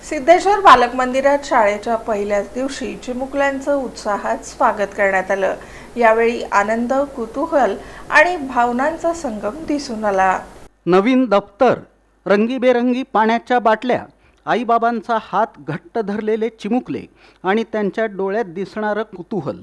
सिद्धेश्वर बालक मंदिरात शाळेच्या पहिल्याच दिवशी चिमुकल्यांचं उत्साहात स्वागत करण्यात आलं। यावेळी आनंद, कुतूहल आणि भावनांचा संगम दिसून आला। नवीन दप्तर, रंगीबेरंगी पाण्याच्या बाटल्या, आईबाबांचा हात घट्ट धरलेले चिमुकले आणि त्यांच्या डोळ्यात दिसणारं कुतूहल,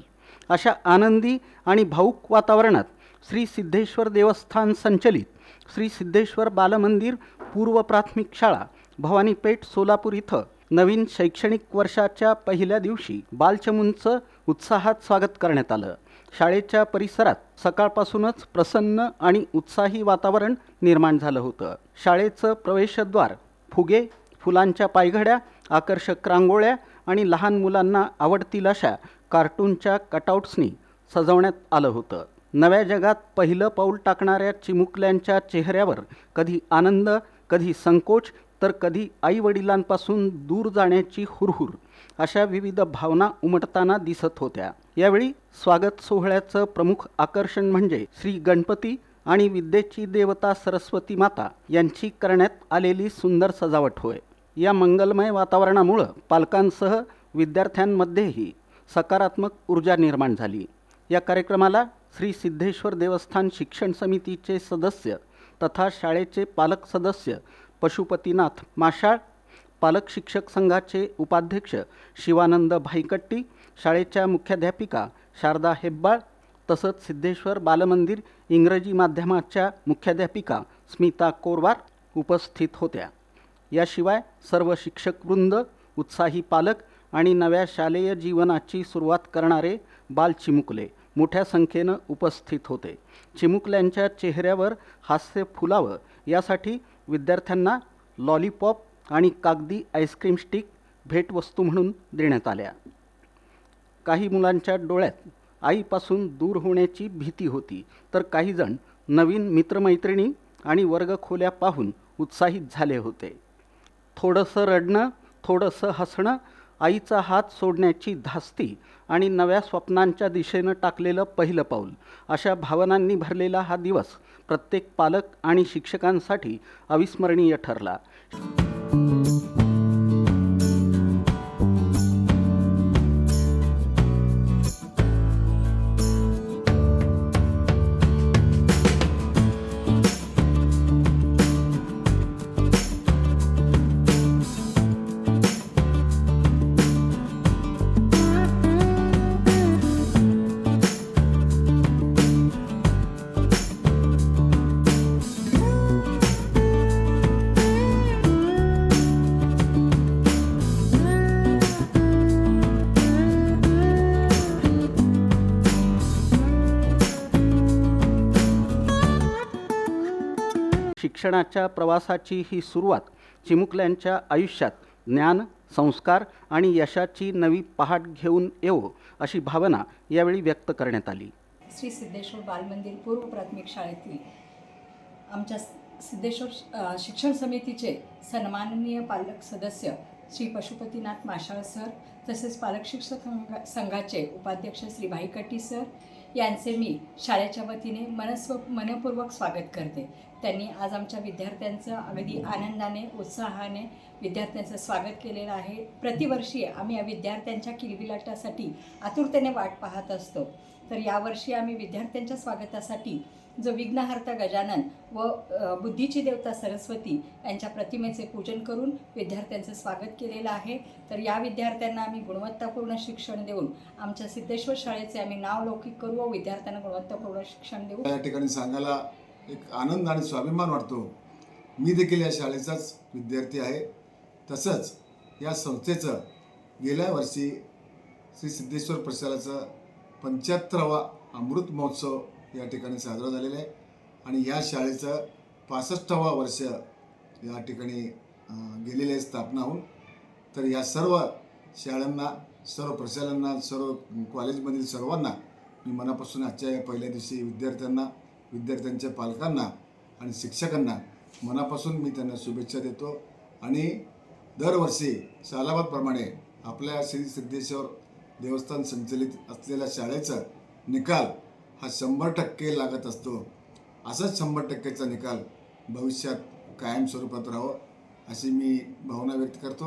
अशा आनंदी आणि भावुक वातावरणात श्री सिद्धेश्वर देवस्थान संचलित श्री सिद्धेश्वर बालमंदिर पूर्व प्राथमिक शाळा भवानीपेठ सोलापूर इथं नवीन शैक्षणिक वर्षाच्या पहिल्या दिवशी बालचमूंचं उत्साहात स्वागत करण्यात आलं। शाळेच्या परिसरात सकाळपासूनच प्रसन्न आणि उत्साही वातावरण निर्माण झालं होतं। शाळेचं प्रवेशद्वार फुगे, फुलांच्या पायघड्या, आकर्षक रांगोळ्या आणि लहान मुलांना आवडतील अशा कार्टूनच्या कटआउट्सनी सजवण्यात आलं होतं। नव्या जगात पहिलं पाऊल टाकणाऱ्या चिमुकल्यांच्या चेहऱ्यावर कधी आनंद, कधी संकोच, तर कधी आईवडिलांपासून दूर जाण्याची हुरहुर, अशा विविध भावना उमटताना दिसत होत्या। यावेळी स्वागत सोहळ्याचं प्रमुख आकर्षण म्हणजे श्री गणपती आणि विद्येची देवता सरस्वती माता यांची करण्यात आलेली सुंदर सजावट होय। या मंगलमय वातावरणामुळे पालकांसह विद्यार्थ्यांमध्येही सकारात्मक ऊर्जा निर्माण झाली। या कार्यक्रमाला श्री सिद्धेश्वर देवस्थान शिक्षण समितीचे सदस्य तथा शाळेचे पालक सदस्य पशुपतीनाथ माशाळ, पालक शिक्षक संघाचे उपाध्यक्ष शिवानंद भाईकट्टी, शाळेच्या मुख्याध्यापिका शारदा हेब्बाळ, तसंच सिद्धेश्वर बालमंदिर इंग्रजी माध्यमाच्या मुख्याध्यापिका स्मिता कोरवार उपस्थित होत्या। याशिवाय सर्व शिक्षकवृंद, उत्साही पालक आणि नव्या शालेय जीवनाची सुरुवात करणारे बालचिमुकले मोठ्या संख्येनं उपस्थित होते। चिमुकल्यांच्या चेहऱ्यावर हास्य फुलावं यासाठी विद्यार्थ्यांना लॉलीपॉप आणि कागदी आईस्क्रीम स्टिक भेटवस्तू म्हणून देण्यात आल्या। काही मुलांच्या डोळ्यात आईपासून दूर होण्याची भीती होती, तर काही जण नवीन मित्रमैत्रिणी आणि वर्गखोल्या पाहून उत्साहित झाले होते। थोडंसं रडणं, थोडंसं हसणं, आईचा हात सोडण्याची धास्ती आणि नव्या स्वप्नांच्या दिशेनं टाकलेलं पहिलं पाऊल, अशा भावनांनी भरलेला हा दिवस प्रत्येक पालक आणि शिक्षकांसाठी अविस्मरणीय ठरला। शिक्षणाच्या प्रवासाची ही सुरुवात चिमुकल्यांच्या आयुष्यात ज्ञान, संस्कार आणि यशाची नवी पहाट घेऊन येवो, अशी भावना यावेळी व्यक्त करण्यात आली। श्री सिद्धेश्वर बालमंदिर पूर्व प्राथमिक शाळेतील आमच्या सिद्धेश्वर शिक्षण समितीचे सन्माननीय पालक सदस्य श्री पशुपतीनाथ माशाळ सर, तसेच पालक शिक्षक संघाचे उपाध्यक्ष श्री भाईकट्टी सर यांचे मी शाळेच्या वतीने मनपूर्वक स्वागत करते। त्यांनी आज आमच्या विद्यार्थ्यांचं अगदी आनंदाने, उत्साहाने विद्यार्थ्यांचं स्वागत केलेलं आहे। प्रतिवर्षी आम्ही या विद्यार्थ्यांच्या किलबिलाटासाठी आतुरतेने वाट पाहत असतो, तर यावर्षी आम्ही विद्यार्थ्यांच्या स्वागतासाठी जो विघ्नहर्ता गजानन व बुद्धीची देवता सरस्वती यांच्या प्रतिमेचे पूजन करून विद्यार्थ्यांचं स्वागत केलेलं आहे। तर या विद्यार्थ्यांना आम्ही गुणवत्तापूर्ण शिक्षण देऊन आमच्या सिद्धेश्वर शाळेचे आम्ही नाव लौकिक करू व विद्यार्थ्यांना गुणवत्तापूर्ण शिक्षण देऊ। या ठिकाणी सांगायला एक आनंद आणि स्वाभिमान वाटतो। मी देखील या शाळेचाच विद्यार्थी आहे। तसंच या संस्थेचं गेल्या वर्षी श्री सिद्धेश्वर प्रशालाचं 75वा अमृत महोत्सव या ठिकाणी साजरा झालेला आहे आणि या शाळेचं 65वा वर्ष या ठिकाणी गेलेले आहे स्थापना होऊन। तर या सर्व शाळांना, सर्व प्रशालांना, सर्व कॉलेजमधील सर्वांना मी मनापासून आजच्या या पहिल्या दिवशी विद्यार्थ्यांना, विद्यार्थ्यांच्या पालकांना आणि शिक्षकांना मनापासून मी त्यांना शुभेच्छा देतो। आणि दरवर्षी सालाबादप्रमाणे आपल्या श्री सिद्धेश्वर देवस्थान संचलित असलेल्या शाळेचा निकाल हा 100% लागत असतो। असाच 100%चा निकाल भविष्यात कायम स्वरूपात राहावं अशी मी भावना व्यक्त करतो।